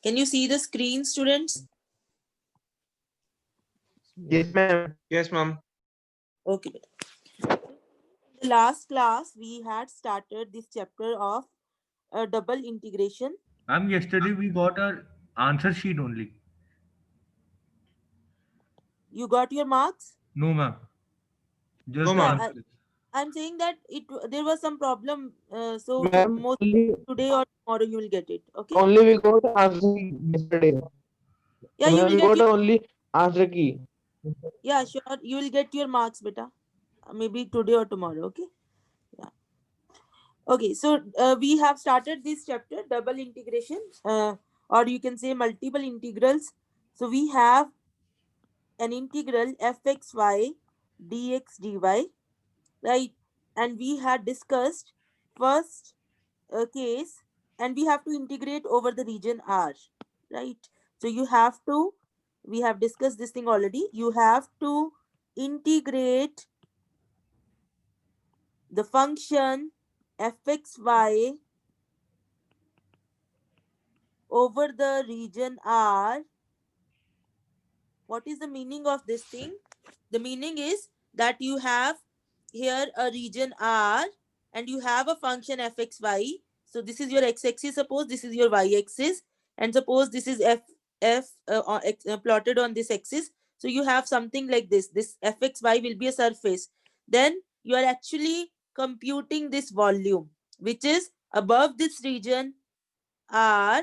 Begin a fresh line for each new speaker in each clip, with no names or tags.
Can you see the screen, students?
Yes, ma'am.
Yes, ma'am.
Okay. The last class we had started this chapter of double integration.
Yesterday we got our answer sheet only.
You got your marks?
No, ma'am. Just
No,
the
Yeah,
ma'am.
answers.
I'm saying that there was some problem. So
Ma'am,
most
only,
today or tomorrow you will get it. Okay.
only we got answer key yesterday.
Yeah,
So
you
ma'am,
will
we
get
got
your,
only answer key.
yeah, sure. You will get your marks, beta. Maybe today or tomorrow. Okay. Yeah. Okay. So we have started this chapter, double integration, or you can say multiple integrals. So we have an integral fxy dx dy, right? And we had discussed first case, and we have to integrate over the region R, right? So you have to, we have discussed this thing already. You have to integrate the function fxy over the region R. What is the meaning of this thing? The meaning is that you have here a region R and you have a function fxy. So this is your x-axis, suppose this is your y-axis, and suppose this is plotted on this axis. So you have something like this. This fxy will be a surface. Then you are actually computing this volume, which is above this region R,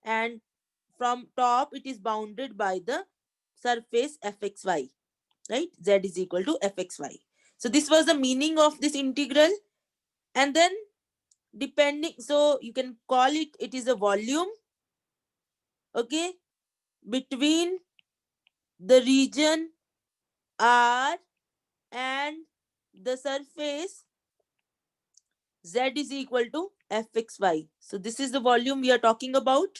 and from top it is bounded by the surface fxy, right? Z is equal to fxy. So this was the meaning of this integral. And then depending, so you can call it, it is a volume, okay, between the region R and the surface Z is equal to fxy. So this is the volume we are talking about.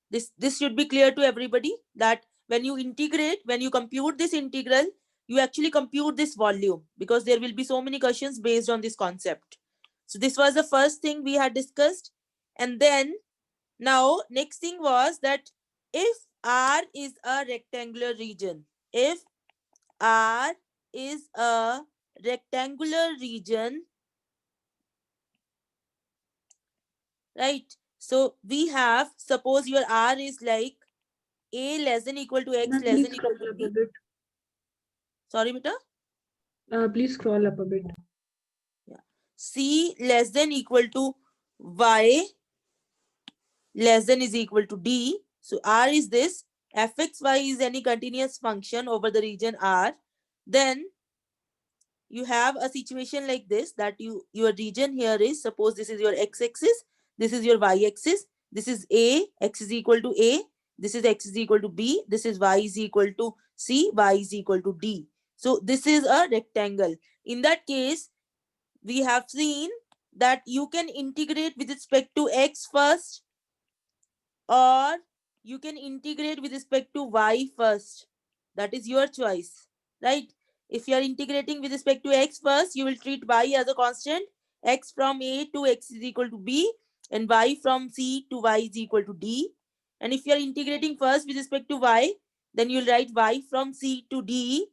This should be clear to everybody that when you integrate, when you compute this integral, you actually compute this volume, because there will be so many questions based on this concept. So this was the first thing we had discussed. And then now next thing was that if R is a rectangular region, if R is a rectangular region, right? So we have, suppose your R is like a less than equal to x
Ma'am,
less
please
than equal
scroll
to
up a
b.
bit.
Sorry, beta.
Please scroll up a bit.
Yeah. C less than equal to y less than is equal to d. So R is this. fxy is any continuous function over the region R. Then you have a situation like this, that your region here is, suppose this is your x-axis, this is your y-axis, this is a, x is equal to a, this is x is equal to b, this is y is equal to c, y is equal to d. So this is a rectangle. In that case, we have seen that you can integrate with respect to x first, or you can integrate with respect to y first. That is your choice, right? If you are integrating with respect to x first, you will treat y as a constant. X from a to x is equal to b, and y from c to y is equal to d. And if you are integrating first with respect to y, then you will write y from c to d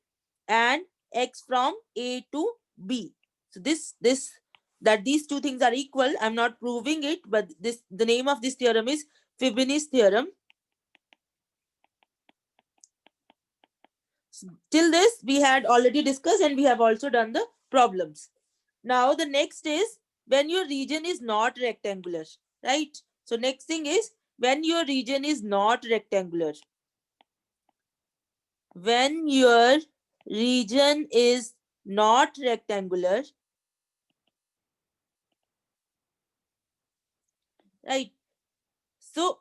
and x from a to b. So these two things are equal. I'm not proving it, but the name of this theorem is Fibonacci theorem. Till this we had already discussed, and we have also done the problems. Now the next is when your region is not rectangular, right? So next thing is when your region is not rectangular. When your region is not rectangular, right? So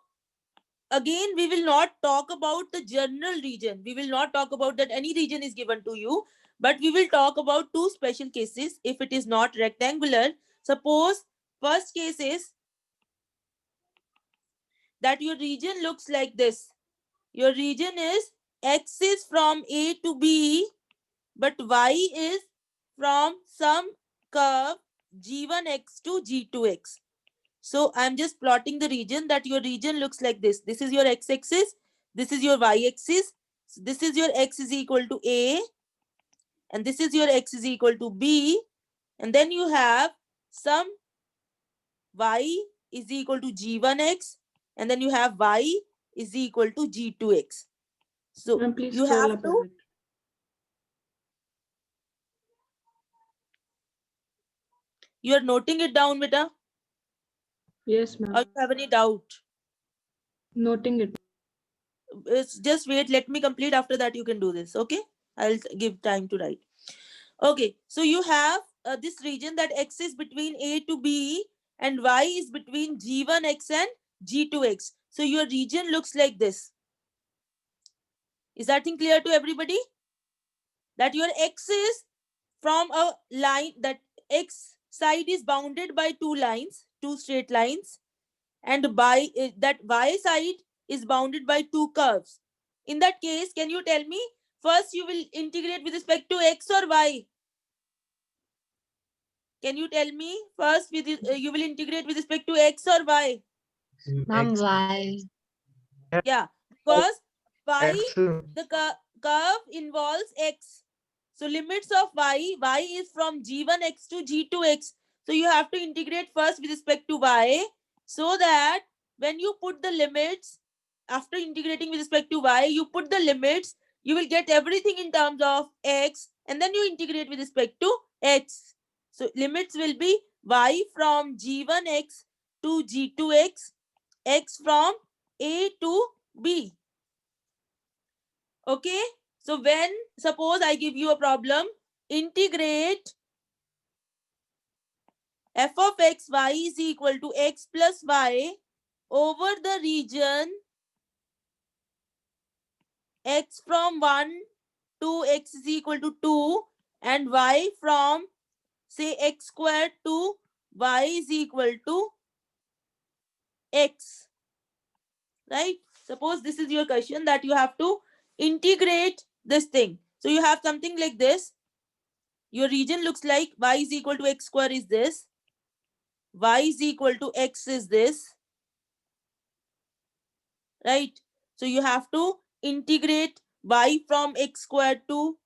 again, we will not talk about the general region. We will not talk about that any region is given to you, but we will talk about two special cases if it is not rectangular. Suppose first case is that your region looks like this. Your region is x is from a to b, but y is from some curve g1x to g2x. So I'm just plotting the region, that your region looks like this. This is your x-axis. This is your y-axis. So this is your x is equal to A. And this is your x is equal to B. And then you have some y is equal to G1x. And then you have y is equal to G2x. So
Ma'am, please
you
scroll
have
up a
to,
bit.
you are noting it down, beta,
Yes,
or
ma'am.
you have any doubt?
Noting it.
It's just wait, let me complete. After that, you can do this. Okay, I'll give time to write. Okay, so you have this region that x is between A to B and y is between G1x and G2x. So your region looks like this. Is that thing clear to everybody? That your x is from a line, that x side is bounded by two lines, two straight lines, and by that y side is bounded by two curves. In that case, can you tell me, first you will integrate with respect to x or y? Can you tell me first with you will integrate with respect to x or y?
Ma'am, why?
Yeah, because y,
X.
the curve involves x. So limits of y is from g1x to g2x. So you have to integrate first with respect to y, so that when you put the limits, after integrating with respect to y, you put the limits, you will get everything in terms of x, and then you integrate with respect to x. So limits will be y from g1x to g2x, x from A to B. Okay. So when, suppose I give you a problem, integrate f of x y is equal to x plus y over the region x from 1 to x is equal to 2 and y from, say, x squared to y is equal to x. Right? Suppose this is your question, that you have to integrate this thing. So you have something like this. Your region looks like y is equal to x square is this, y is equal to x is this, right? So you have to integrate y from x square to,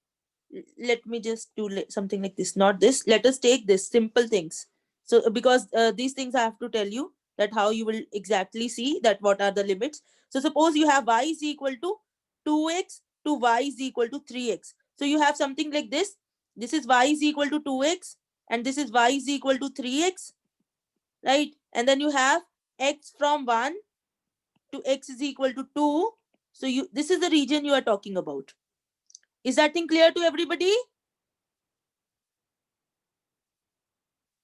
let me just do something like this, not this. Let us take this simple things. So because these things I have to tell you that how you will exactly see that what are the limits. So suppose you have y is equal to 2x to y is equal to 3x. So you have something like this. This is y is equal to 2x and this is y is equal to 3x, right? And then you have x from 1 to x is equal to 2. So this is the region you are talking about. Is that thing clear to everybody?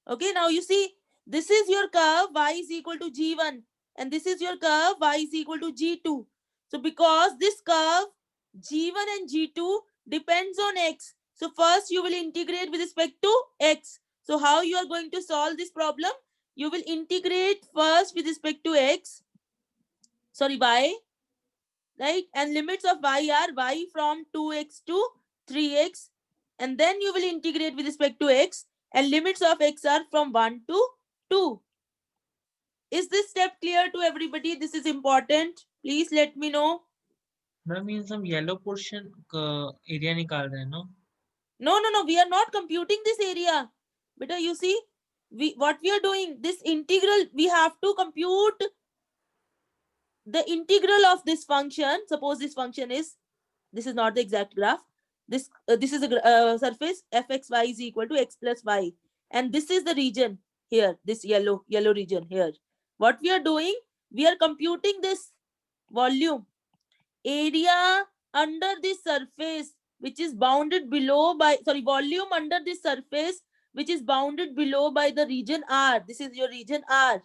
Okay, now you see, this is your curve y is equal to g1 and this is your curve y is equal to g2. So because this curve g1 and g2 depends on x, so first you will integrate with respect to x. So how you are going to solve this problem? You will integrate first with respect to x, sorry, y, right? And limits of y are y from 2x to 3x. And then you will integrate with respect to x, and limits of x are from 1 to 2. Is this step clear to everybody? This is important. Please let me know.
Ma'am, means some yellow portion area निकाल रहे हैं, no?
No. We are not computing this area. But you see, what we are doing, this integral, we have to compute the integral of this function. Suppose this function is, this is not the exact graph. This is a surface fxy is equal to x plus y. And this is the region here, this yellow region here. What we are doing, we are computing this volume, area under this surface, which is bounded below by, sorry, volume under this surface, which is bounded below by the region R. This is your region R.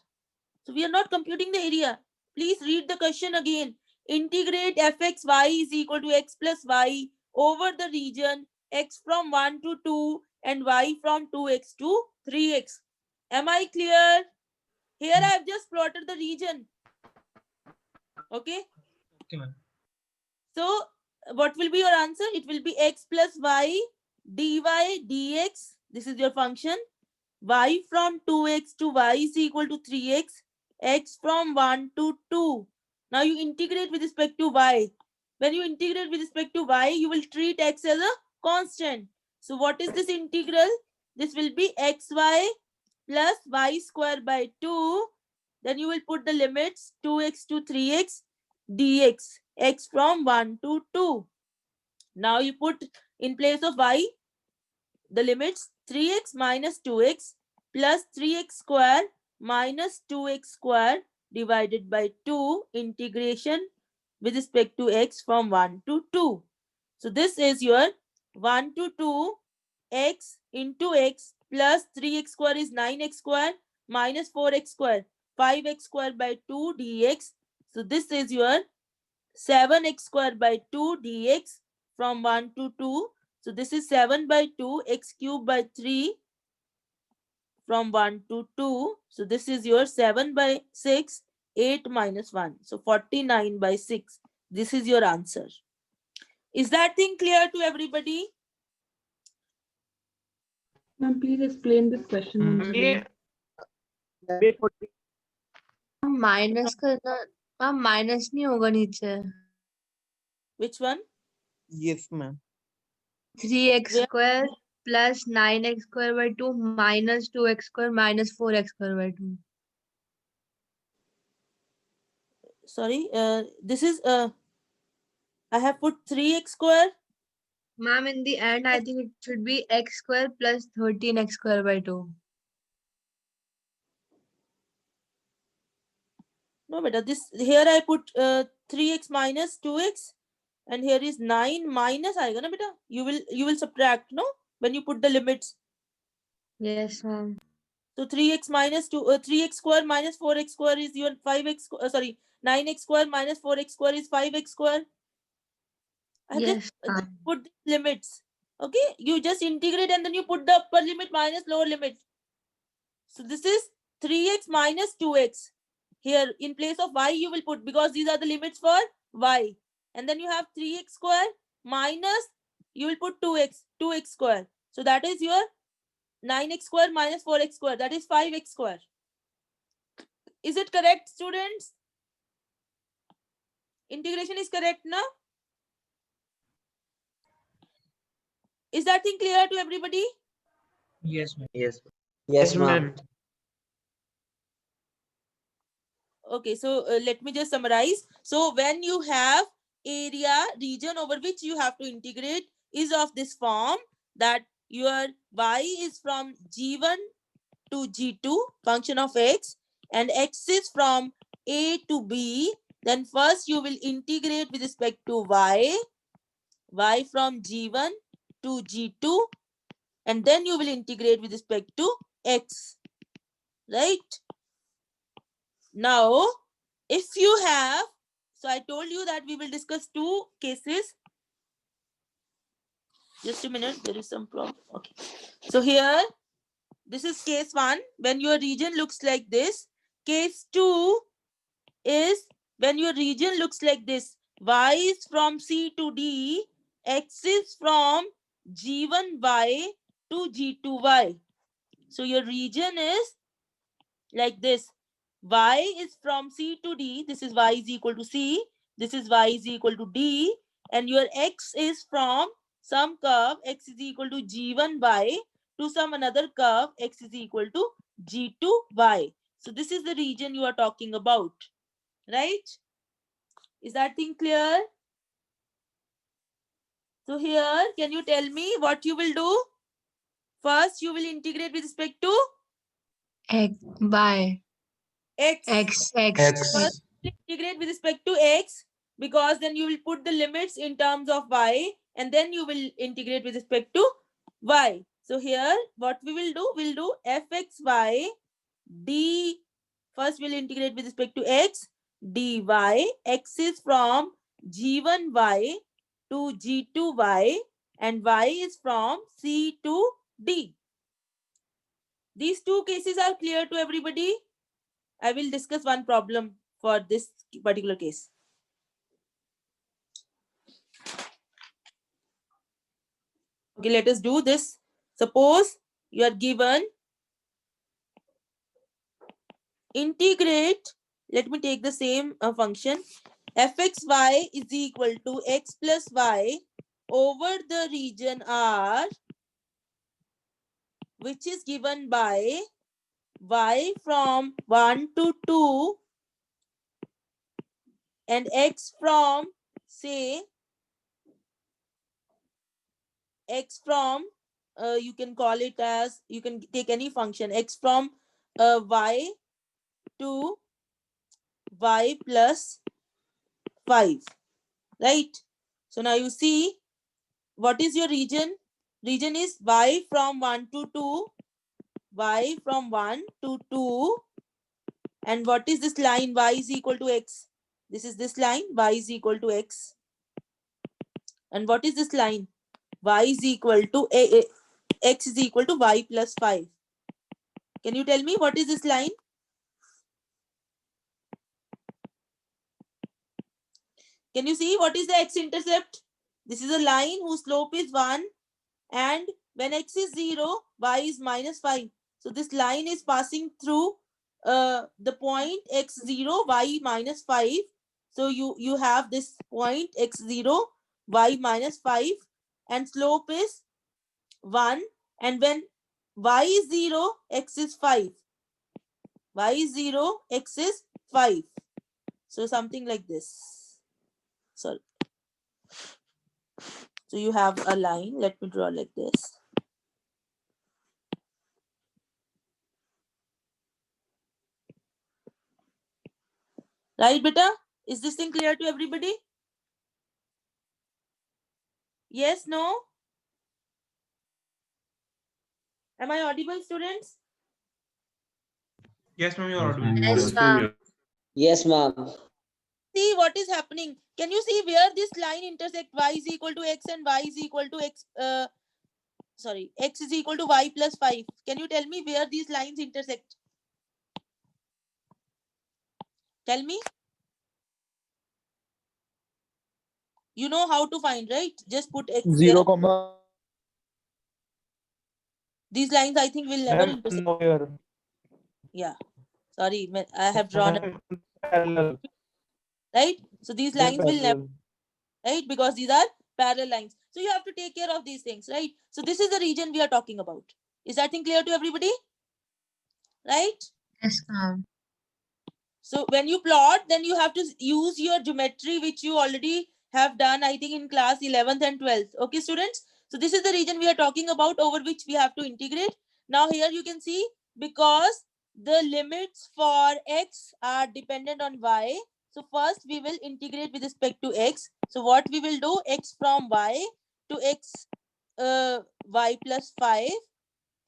So we are not computing the area. Please read the question again. Integrate fxy is equal to x plus y over the region x from 1 to 2 and y from 2x to 3x. Am I clear? Here I have just plotted the region. Okay.
Okay, ma'am.
So what will be your answer? It will be x plus y dy dx. This is your function. y from 2x to y is equal to 3x, x from 1 to 2. Now you integrate with respect to y. When you integrate with respect to y, you will treat x as a constant. So what is this integral? This will be xy plus y square by 2. Then you will put the limits 2x to 3x dx, x from 1 to 2. Now you put in place of y the limits 3x minus 2x plus 3x square minus 2x square divided by 2 integration with respect to x from 1 to 2. So this is your 1 to 2 x into x plus 3x square is 9x square minus 4x square 5x square by 2 dx. So this is your 7x square by 2 dx from 1 to 2. So this is 7 by 2 x cube by 3 from 1 to 2. So this is your 7 by 6, 8 minus 1. So 49 by 6. This is your answer. Is that thing clear to everybody?
Ma'am, please explain this question once again.
Minus करना, ma'am minus नहीं होगा नीचे.
Which one?
Yes, ma'am.
3x
Where?
square plus 9x square by 2 minus 2x square minus 4x square by 2.
Sorry, this is I have put 3x square.
Ma'am, in the end, I think it should be x square plus 13x square by 2.
No, beta, this here I put 3x minus 2x, and here is 9 minus aayega na beta. You will subtract, no, when you put the limits.
Yes, ma'am.
So 3x minus 3x square minus 4x square is your 5x. Sorry, 9x square minus 4x square is 5x square. I have
Yes,
just
ma'am.
put the limits. Okay, you just integrate and then you put the upper limit minus lower limit. So this is 3x minus 2x. Here in place of y you will put, because these are the limits for y. And then you have 3x square minus, you will put 2x square. So that is your 9x square minus 4x square. That is 5x square. Is it correct, students? Integration is correct now? Is that thing clear to everybody?
Yes, ma'am.
Yes.
Yes, ma'am.
Okay, so let me just summarize. So when you have area region over which you have to integrate is of this form, that your y is from g1 to g2 function of x, and x is from a to b. Then first you will integrate with respect to y from g1 to g2, and then you will integrate with respect to x, right? Now, if you have, so I told you that we will discuss two cases. Just a minute, there is some problem. Okay. So here, this is case 1, when your region looks like this. Case 2 is when your region looks like this. Y is from C to D, X is from G1Y to G2Y. So your region is like this. Y is from C to D. This is y is equal to C. This is y is equal to D. And your x is from some curve x is equal to G1y to some another curve x is equal to G2y. So this is the region you are talking about, right? Is that thing clear? So here, can you tell me what you will do? First, you will integrate with respect to
X, y,
x.
X.
First, integrate with respect to x, because then you will put the limits in terms of y, and then you will integrate with respect to y. So here, what we will do, we'll do fxy d. First, we'll integrate with respect to x, dy. X is from g1y to g2y, and y is from c to d. These two cases are clear to everybody? I will discuss one problem for this particular case. Okay, let us do this. Suppose you are given integrate, let me take the same function, fxy is equal to x plus y over the region R, which is given by y from 1 to 2 and x from, say, x from, you can call it as, you can take any function, x from y to y plus 5, right? So now you see, what is your region? Region is y from 1 to 2, y from 1 to 2, and what is this line? Y is equal to x. This is this line, y is equal to x. And what is this line? Y is equal to x is equal to y plus 5. Can you tell me what is this line? Can you see what is the x-intercept? This is a line whose slope is 1, and when x is 0, y is minus 5. So this line is passing through the point x0, y minus 5. So you have this point x0, y minus 5, and slope is 1. And when y is 0, x is 5. Y is 0, x is 5. So something like this. Sorry. So you have a line. Let me draw like this. Right, beta? Is this thing clear to everybody? Yes, no? Am I audible, students?
Yes, ma'am, you're audible.
Yes, ma'am.
Yes, ma'am.
See what is happening. Can you see where this line intersect y is equal to x and y is equal to x? X is equal to y plus 5. Can you tell me where these lines intersect? Tell me. You know how to find, right? Just put x
0,
there.
comma.
These lines, I think, will never
Ma'am,
intersect.
no here.
Yeah. Sorry, I have drawn,
Ma'am, parallel.
right? So these
They're
lines will never,
parallel.
right? Because these are parallel lines. So you have to take care of these things, right? So this is the region we are talking about. Is that thing clear to everybody? Right?
Yes, ma'am.
So when you plot, then you have to use your geometry, which you already have done, I think, in class 11th and 12th. Okay, students? So this is the region we are talking about, over which we have to integrate. Now here you can see, because the limits for x are dependent on y. So first we will integrate with respect to x. So what we will do, x from y to x y plus 5,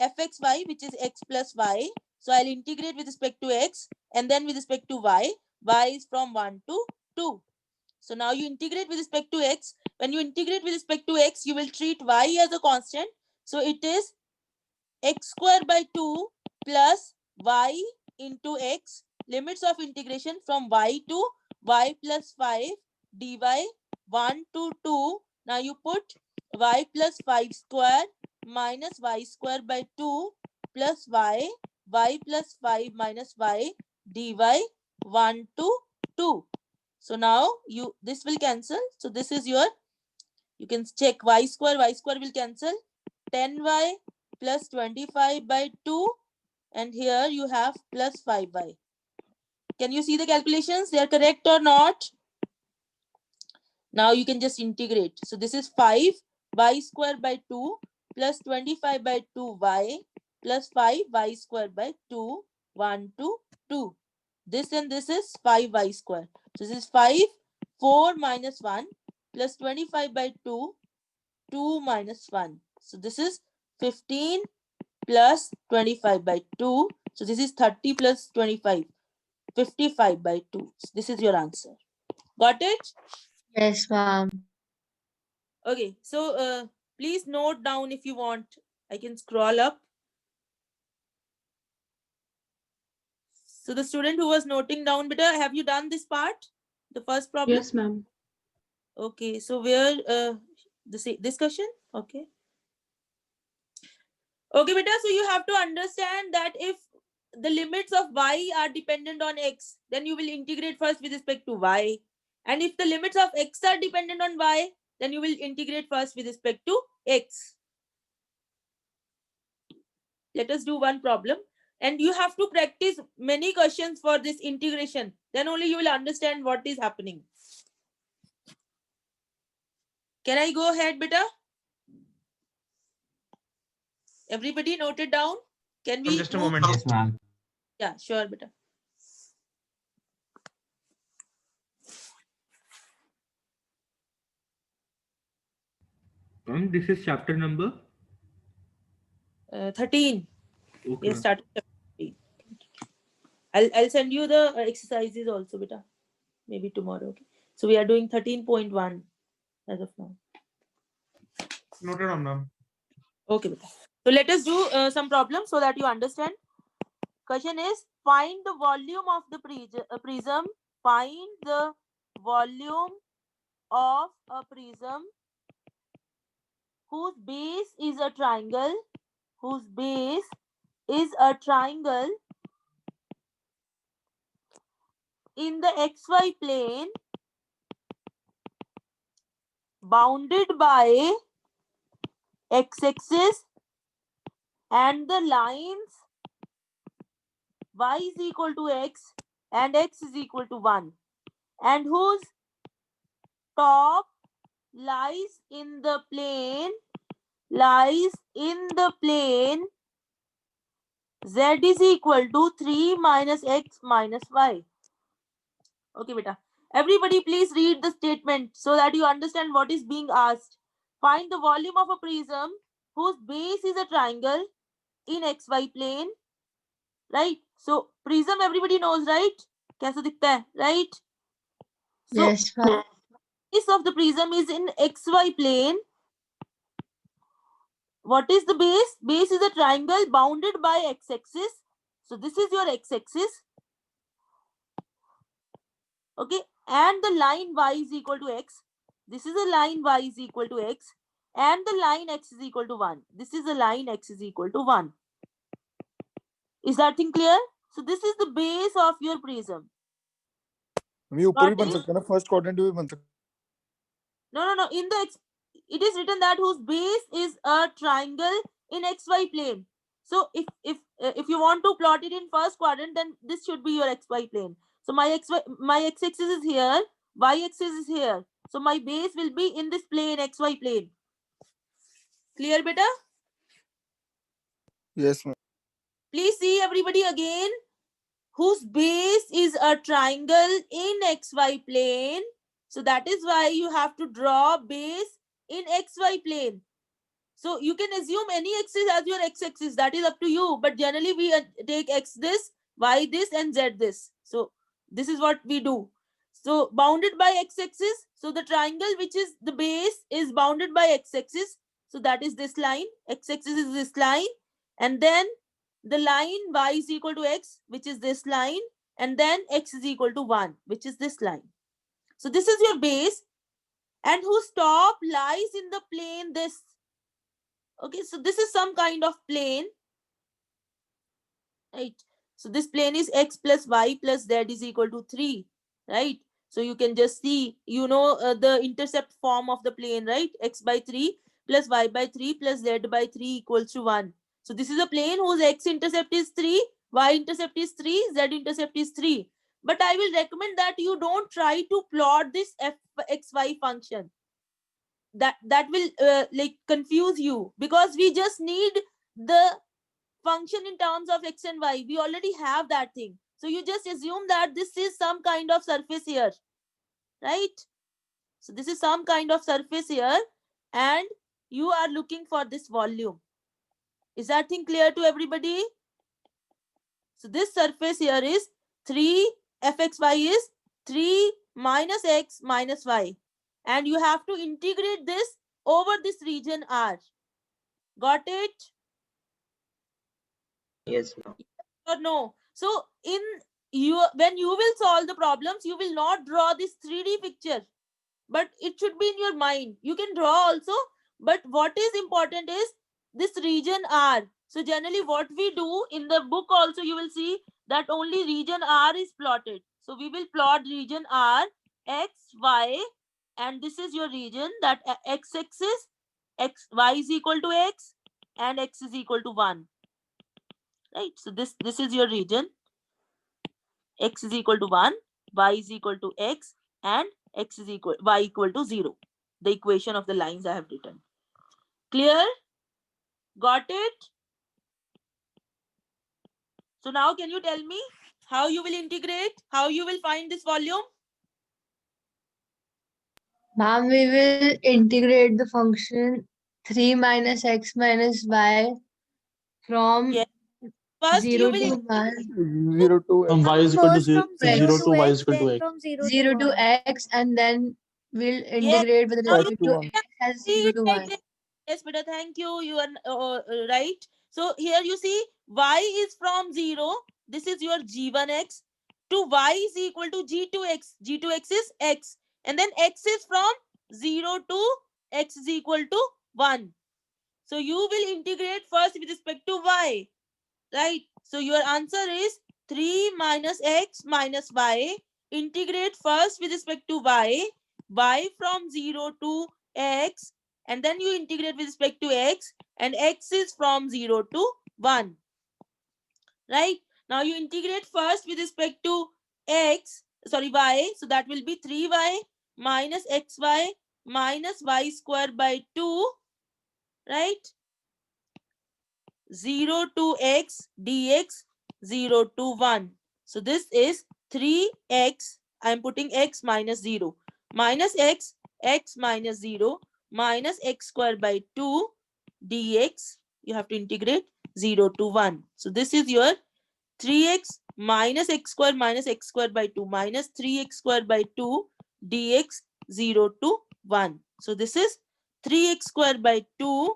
fxy, which is x plus y. So I'll integrate with respect to x, and then with respect to y is from 1 to 2. So now you integrate with respect to x. When you integrate with respect to x, you will treat y as a constant. So it is x square by 2 plus y into x, limits of integration from y to y plus 5 dy 1 to 2. Now you put y plus 5 square minus y square by 2 plus y plus 5 minus y dy 1 to 2. So now this will cancel. So this is your, you can check y square will cancel. 10y plus 25 by 2, and here you have plus 5y. Can you see the calculations? They are correct or not? Now you can just integrate. So this is 5y square by 2 plus 25 by 2y plus 5y square by 2, 1 to 2. This and this is 5y square. So this is 5, 4 minus 1 plus 25 by 2, 2 minus 1. So this is 15 plus 25 by 2. So this is 30 plus 25, 55 by 2. So this is your answer. Got it?
Yes, ma'am.
Okay, so please note down if you want. I can scroll up. So the student who was noting down, beta, have you done this part? The first problem?
Yes, ma'am.
Okay, so where this question? Okay. Okay, beta, so you have to understand that if the limits of y are dependent on x, then you will integrate first with respect to y. And if the limits of x are dependent on y, then you will integrate first with respect to x. Let us do one problem. And you have to practice many questions for this integration. Then only you will understand what is happening. Can I go ahead, beta? Everybody note it down? Can we
Just a
move?
moment.
Yes, ma'am.
Yeah, sure, beta.
This is chapter number.
13. We
Okay.
have started chapter 13. I'll send you the exercises also, beta. Maybe tomorrow. Okay. So we are doing 13.1 as of now.
Noted on, ma'am.
Okay, beta. So let us do some problems so that you understand. Question is, find the volume of the prism. Find the volume of a prism whose base is a triangle. Whose base is a triangle in the xy plane bounded by x-axis and the lines y is equal to x and x is equal to 1, and whose top lies in the plane z is equal to 3 minus x minus y. Okay, beta. Everybody please read the statement so that you understand what is being asked. Find the volume of a prism whose base is a triangle in xy plane. Right? So prism everybody knows, right? कैसा दिखता है, right? So
Yes, ma'am.
base of the prism is in xy plane. What is the base? Base is a triangle bounded by x-axis. So this is your x-axis. Okay, and the line y is equal to x. This is a line y is equal to x, and the line x is equal to 1. This is a line x is equal to 1. Is that thing clear? So this is the base of your prism.
भी ऊपर भी
Got
बन
it?
सकता है ना, first quadrant भी बन सकता
No. In the it is written that whose base is a triangle in xy plane. So if you want to plot it in first quadrant, then this should be your xy plane. So my x-axis is here, y-axis is here. So my base will be in this plane, xy plane. Clear, beta?
है. Yes, ma'am.
Please see everybody again. Whose base is a triangle in xy plane. So that is why you have to draw base in xy plane. So you can assume any axis as your x-axis. That is up to you. But generally we take x this, y this, and z this. So this is what we do. So bounded by x-axis. So the triangle which is the base is bounded by x-axis. So that is this line. X-axis is this line. And then the line y is equal to x, which is this line. And then x is equal to 1, which is this line. So this is your base. And whose top lies in the plane this. Okay, so this is some kind of plane, right? So this plane is x plus y plus z is equal to 3, right? So you can just see, the intercept form of the plane, right? X by 3 plus y by 3 plus z by 3 equals to 1. So this is a plane whose x-intercept is 3, y-intercept is 3, z-intercept is 3. But I will recommend that you don't try to plot this fxy function. That will confuse you, because we just need the function in terms of x and y. We already have that thing. So you just assume that this is some kind of surface here, right? So this is some kind of surface here, and you are looking for this volume. Is that thing clear to everybody? So this surface here is 3 fxy is 3 minus x minus y. And you have to integrate this over this region R. Got it?
Yes, ma'am.
Or no? So when you will solve the problems, you will not draw this 3D picture, but it should be in your mind. You can draw also, but what is important is this region R. So generally what we do in the book also, you will see that only region R is plotted. So we will plot region R, X, Y, and this is your region that x-axis, y is equal to x and x is equal to 1. Right? So this is your region. X is equal to 1, y is equal to x, and y equal to 0. The equation of the lines I have written. Clear? Got it? So now can you tell me how you will integrate? How you will find this volume?
Ma'am, we will integrate the function 3 minus x minus y from
Yes. First
0
you will
to 1,
0 to
From
x.
y is equal to
First
zero,
from
X.
0
0
to y is
x,
equal to
then
x.
from 0
0
to
to
1.
x, and then we'll
yes.
integrate with
Now you
respect
to
to
1.
x as
see
0
it
to
like
1.
this. Yes, but thank you. You are right. So here you see y is from 0. This is your g1x to y is equal to g2x. G2x is x. And then x is from 0 to x is equal to 1. So you will integrate first with respect to y. Right? So your answer is 3 minus x minus y. Integrate first with respect to y. Y from 0 to x. And then you integrate with respect to x. And x is from 0 to 1. Right? Now you integrate first with respect to x. Sorry, y. So that will be 3y minus xy minus y square by 2. Right? 0 to x dx 0 to 1. So this is 3x. I am putting x minus 0 minus x minus 0 minus x square by 2 dx. You have to integrate 0 to 1. So this is your 3x minus x square by 2 minus 3x square by 2 dx 0 to 1. So this is 3x square by 2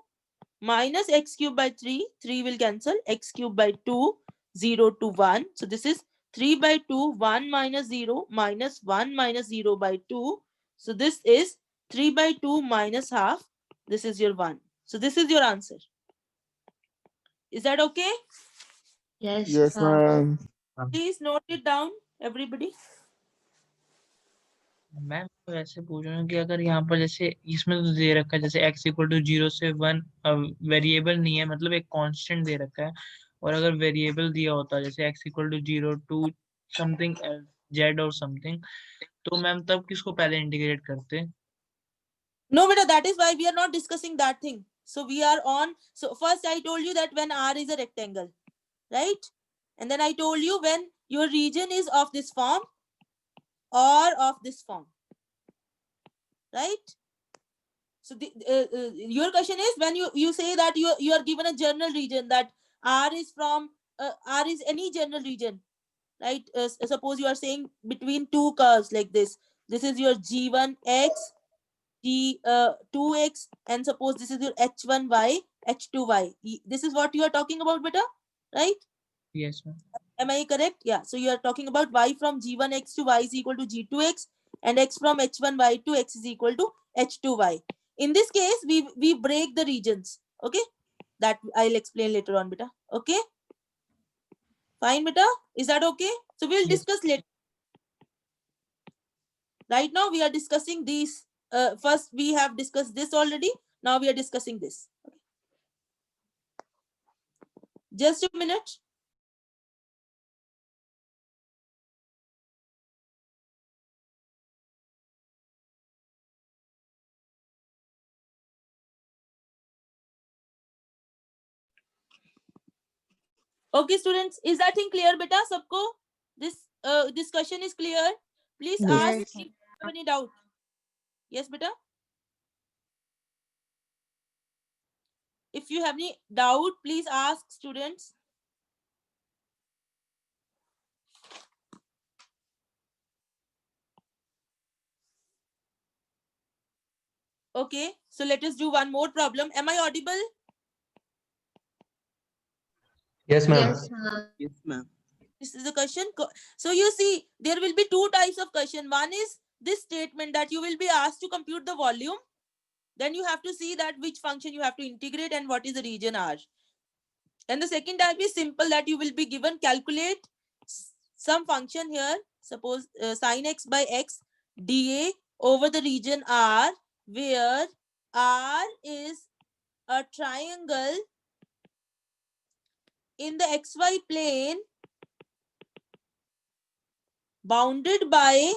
minus x cube by 3. 3 will cancel. X cube by 2, 0 to 1. So this is 3 by 2, 1 minus 0 minus 1 minus 0 by 2. So this is 3 by 2 minus half. This is your 1. So this is your answer. Is that okay?
Yes,
Yes,
ma'am.
ma'am.
Please note it down, everybody.
Ma'am वैसे पूछ रहा हूँ कि अगर यहाँ पर जैसे इसमें तो दे रखा है जैसे x इक्वल टू 0 से 1 वेरिएबल नहीं है मतलब एक कांस्टेंट दे रखा है और अगर वेरिएबल दिया होता जैसे x equal to 0 to something z और समथिंग तो मैम तब किसको पहले इंटीग्रेट करते?
No, beta, that is why we are not discussing that thing. So we are on. So first I told you that when R is a rectangle, right? And then I told you when your region is of this form or of this form, right? So your question is when you say that you are given a general region that R is from R is any general region, right? Suppose you are saying between two curves like this. This is your G1x, G2x, and suppose this is your H1y, H2y. This is what you are talking about, beta, right?
Yes ma'am.
Am I correct? Yeah. So you are talking about y from G1x to y is equal to G2x and x from H1y to x is equal to H2y. In this case, we break the regions. Okay. That I'll explain later on, beta. Okay. Fine, beta. Is that okay? So we'll
Yes.
discuss later. Right now we are discussing these. First we have discussed this already. Now we are discussing this. Okay. Just a minute. Okay, students, is that thing clear, beta? Sabko, this discussion is clear. Please
Yes.
ask
Yes.
if you have any doubt. Yes, beta. If you have any doubt, please ask, students. Okay, so let us do one more problem. Am I audible?
Yes, ma'am.
Yes, ma'am.
Yes, ma'am.
This is a question. So you see, there will be two types of question. One is this statement that you will be asked to compute the volume. Then you have to see that which function you have to integrate and what is the region R. And the second type is simple, that you will be given calculate some function here. Suppose sin x by x dA over the region R, where R is a triangle in the xy plane bounded by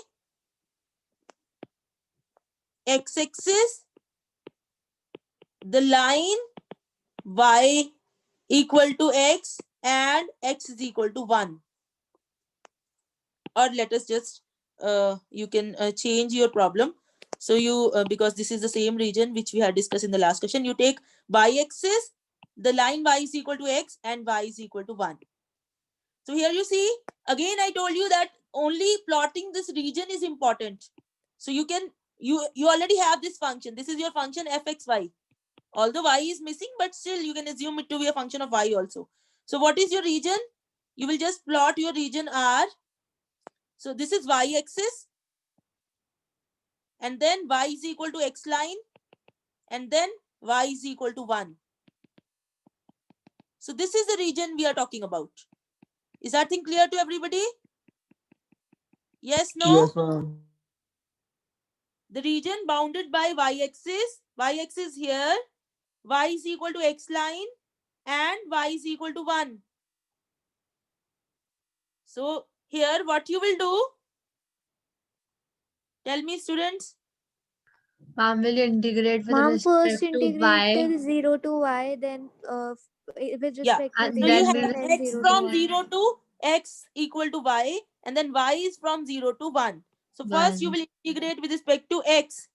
x-axis, the line y equal to x and x is equal to 1. Or let us just you can change your problem. So you because this is the same region which we had discussed in the last question, you take y-axis, the line y is equal to x and y is equal to 1. So here you see, again I told you that only plotting this region is important. So you can you already have this function. This is your function fxy. Although y is missing, but still you can assume it to be a function of y also. So what is your region? You will just plot your region R. So this is y-axis, and then y is equal to x line, and then y is equal to 1. So this is the region we are talking about. Is that thing clear to everybody? Yes, no?
Yes, ma'am.
The region bounded by y-axis here, y is equal to x line and y is equal to 1. So here what you will do? Tell me, students.
Ma'am, will you integrate with
Ma'am, first
respect to
integrate
y?
till 0 to y, then with
Yeah.
respect to
And
So
0
you
then
to
have
will-
then
x
0 to
from
1.
0 to x equal to y, and then y is from 0 to 1. So first you
1.
will integrate with respect to x.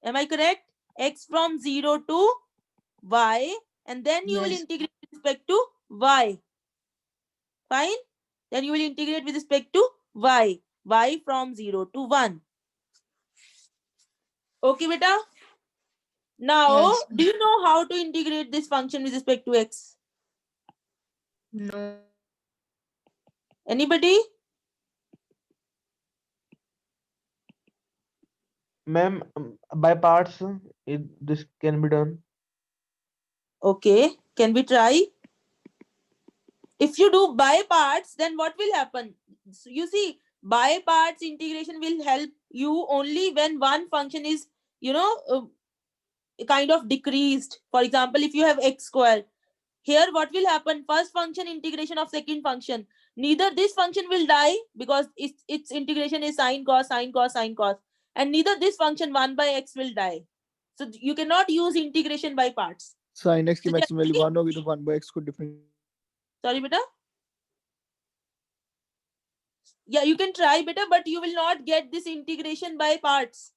Am I correct? X from 0 to y, and then you will
Yes.
integrate with respect to y. Fine? Then you will integrate with respect to y. Y from 0 to 1. Okay, beta? Now,
Yes.
do you know how to integrate this function with respect to x?
No.
Anybody?
Ma'am, by parts, this can be done.
Okay, can we try? If you do by parts, then what will happen? So you see, by parts integration will help you only when one function is, kind of decreased. For example, if you have x square, here what will happen? First function integration of second function. Neither this function will die because its integration is sine cos, sine cos, sine cos. And neither this function 1 by x will die. So you cannot use integration by parts.
Sin x की
So
maximum value
generally-
1 होगी तो 1 by x को different.
Sorry, beta. Yeah, you can try better, but you will not get this integration by parts.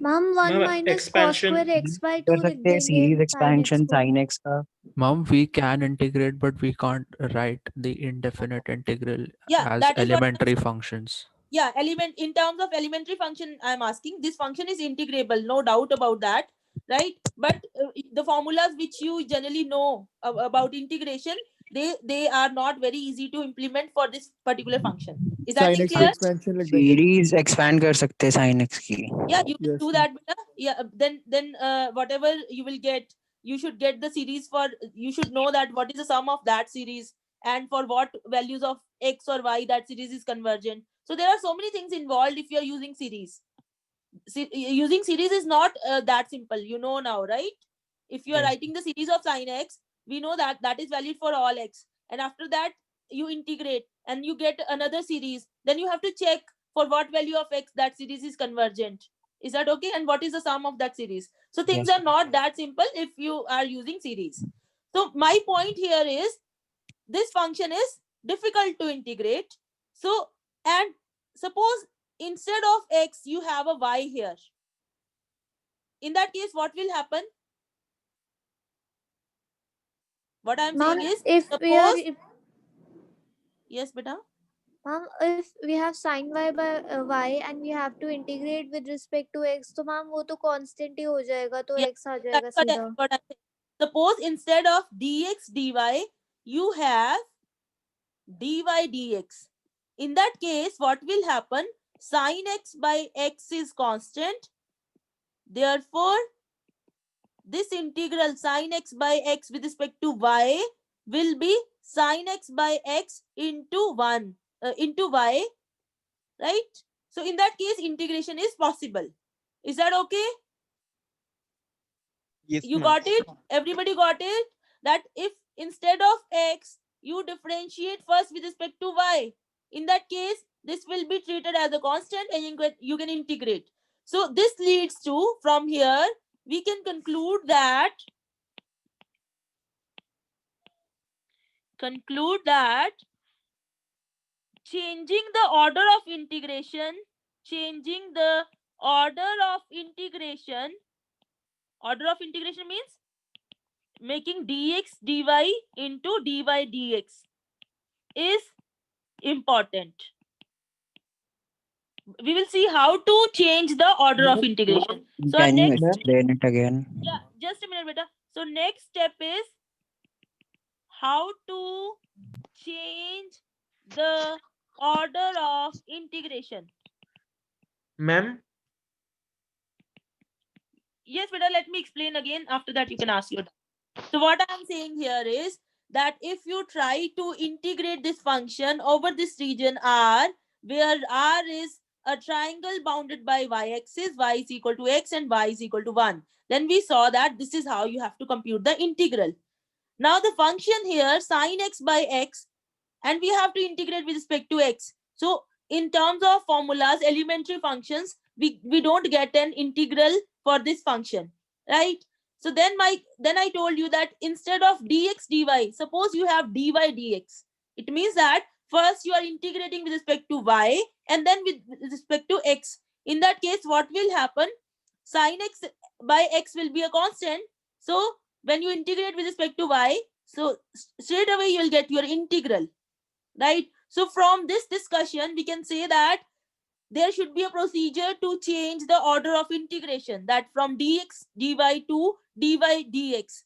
Ma'am, 1
Ma'am,
minus cos square x by 2
कर
लिख
सकते हैं
देंगे
series
sin x
expansion
को.
sin x का.
Mom, we can integrate, but we can't write the indefinite integral
Yeah,
as
that is what
elementary functions.
Yeah, in terms of elementary function, I'm asking. This function is integrable, no doubt about that, right? But the formulas which you generally know about integration, they are not very easy to implement for this particular function. Is that
Sin
thing
x की
clear?
expansion लिख देंगे.
Series expand कर सकते हैं sin x की.
Yeah, you can
Yes,
do that. Beta. Yeah, then whatever you will get, you should get the series for. You should know that what is the sum of that series and for what values of x or y that series is convergent. So there are so many things involved if you are using series. Using series is not that simple. You know now, right? If you are
Yes.
writing the series of sin x, we know that that is valid for all x. And after that, you integrate and you get another series. Then you have to check for what value of x that series is convergent. Is that okay? And what is the sum of that series? So things
Yes.
are not that simple if you are using series. So my point here is this function is difficult to integrate. So, and suppose instead of x, you have a y here. In that case, what will happen? What I'm
Ma'am,
saying is,
if we are
suppose, yes, beta.
ma'am, if we have sin y by y and we have to integrate with respect to x, तो ma'am वो तो constant ही हो जाएगा, तो
Yeah,
x आ जाएगा
that's
सीधा.
what I'm saying. Suppose instead of dx dy, you have dy dx. In that case, what will happen? Sin x by x is constant. Therefore, this integral sin x by x with respect to y will be sin x by x into 1 into y, right? So in that case, integration is possible. Is that okay?
Yes,
You
ma'am.
got it? Everybody got it? That if instead of x, you differentiate first with respect to y, in that case, this will be treated as a constant and you can integrate. So this leads to, from here, we can conclude that changing the order of integration means making dx dy into dy dx is important. We will see how to change the order of integration. So our
Can you
next,
explain it again?
yeah, just a minute, beta. So next step is how to change the order of integration.
Ma'am,
Yes, beta, let me explain again. After that, you can ask your doubt. So what I'm saying here is that if you try to integrate this function over this region R, where R is a triangle bounded by y-axis, y is equal to x and y is equal to 1, then we saw that this is how you have to compute the integral. Now the function here, sin x by x, and we have to integrate with respect to x. So in terms of formulas, elementary functions, we don't get an integral for this function, right? So then I told you that instead of dx dy, suppose you have dy dx. It means that first you are integrating with respect to y and then with respect to x. In that case, what will happen? Sin x by x will be a constant. So when you integrate with respect to y, so straight away you will get your integral, right? So from this discussion, we can say that there should be a procedure to change the order of integration, that from dx dy to dy dx,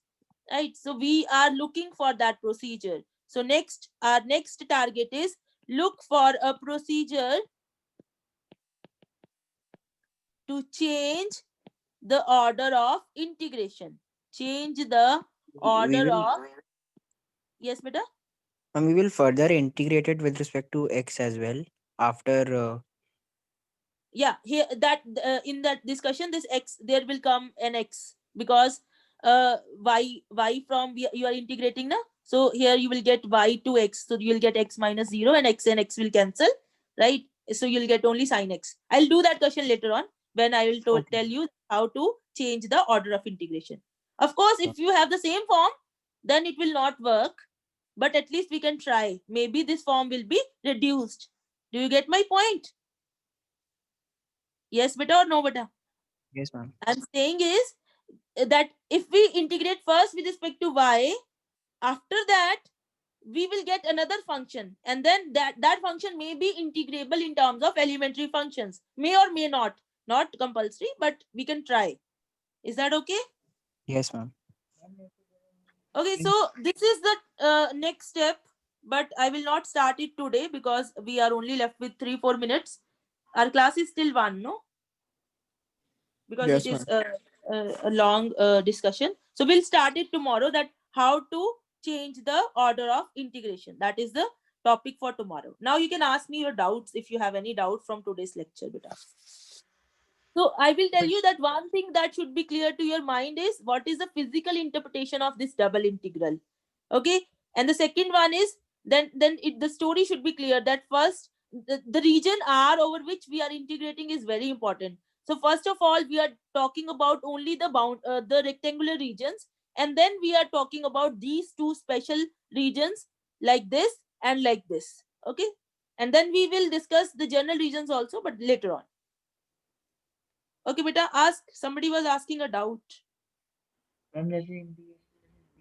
right? So we are looking for that procedure. So next, our next target is look for a procedure to change the order of integration. Change the order of, yes, beta?
And we will further integrate it with respect to x as well after.
Yeah, here that in that discussion, this x, there will come an x because y from you are integrating now. So here you will get y to x, so you will get x minus 0 and x will cancel, right? So you'll get only sin x. I'll do that question later on when I will tell you how to change the order of integration. Of course, if you have the same form, then it will not work, but at least we can try. Maybe this form will be reduced. Do you get my point? Yes, beta or no, beta?
Yes, ma'am.
I'm saying is that if we integrate first with respect to y, after that we will get another function, and then that function may be integrable in terms of elementary functions. May or may not compulsory, but we can try. Is that okay?
Yes, ma'am.
Okay, so this is the next step, but I will not start it today because we are only left with 3-4 minutes. Our class is still 1, no? Because
Yes,
it is
ma'am.
a long discussion. So we'll start it tomorrow, that how to change the order of integration. That is the topic for tomorrow. Now you can ask me your doubts if you have any doubt from today's lecture, beta. So I will tell you that one thing that should be clear to your mind is what is the physical interpretation of this double integral. Okay. And the second one is the story should be clear that first the region R over which we are integrating is very important. So first of all, we are talking about only the rectangular regions, and then we are talking about these two special regions like this and like this. Okay. And then we will discuss the general regions also, but later on. Okay, beta, ask. Somebody was asking a doubt.
Ma'am जैसे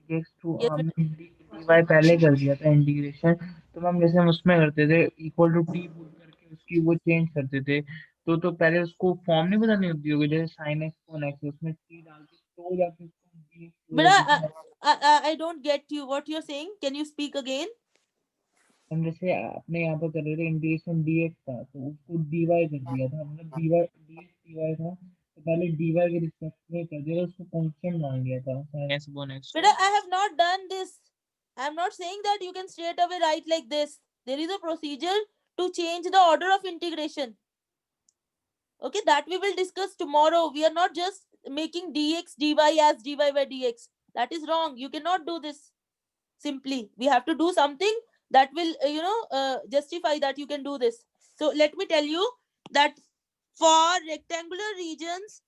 dx to
Yes,
हमने dy पहले कर दिया था integration, तो ma'am जैसे हम उसमें करते थे इक्वल टू t पुट करके उसकी वो चेंज करते थे, तो पहले उसको फॉर्म नहीं बतानी होती होगी, जैसे sin x cos x उसमें t डाल के तो जाके उसको
beta, I don't get you. What you're saying? Can you speak again?
हम जैसे अपने यहाँ पे कर रहे थे इंटीग्रेशन dx था, तो उसको dy कर दिया था, मतलब dy dx dy था, पहले dy के रिस्पेक्ट में कर दिया, उसको कांस्टेंट मान लिया था sin x upon x।
But I have not done this. I am not saying that you can straight away write like this. There is a procedure to change the order of integration. Okay, that we will discuss tomorrow. We are not just making dx dy as dy by dx. That is wrong. You cannot do this simply. We have to do something that will justify that you can do this. So let me tell you that for rectangular regions,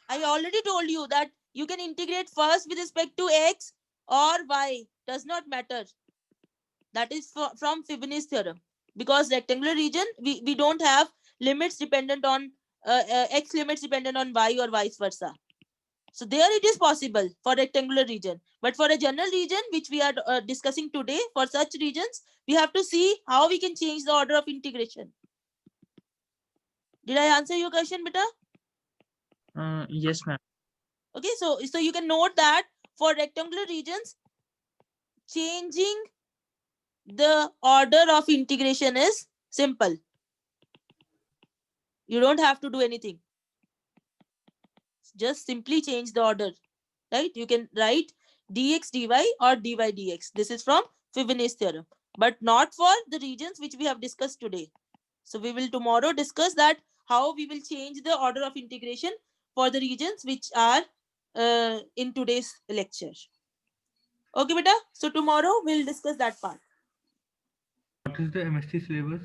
I already told you that you can integrate first with respect to x or y, does not matter. That is from Fibonacci theorem. Because rectangular region, we don't have limits dependent on x limits dependent on y or vice versa. So there it is possible for rectangular region. But for a general region, which we are discussing today, for such regions, we have to see how we can change the order of integration. Did I answer your question, beta?
Yes, ma'am.
Okay, so you can note that for rectangular regions, changing the order of integration is simple. You don't have to do anything. Just simply change the order, right? You can write dx dy or dy dx. This is from Fibonacci theorem, but not for the regions which we have discussed today. So we will tomorrow discuss that how we will change the order of integration for the regions which are in today's lecture. Okay, beta. So tomorrow we'll discuss that part.
What is the MSc syllabus?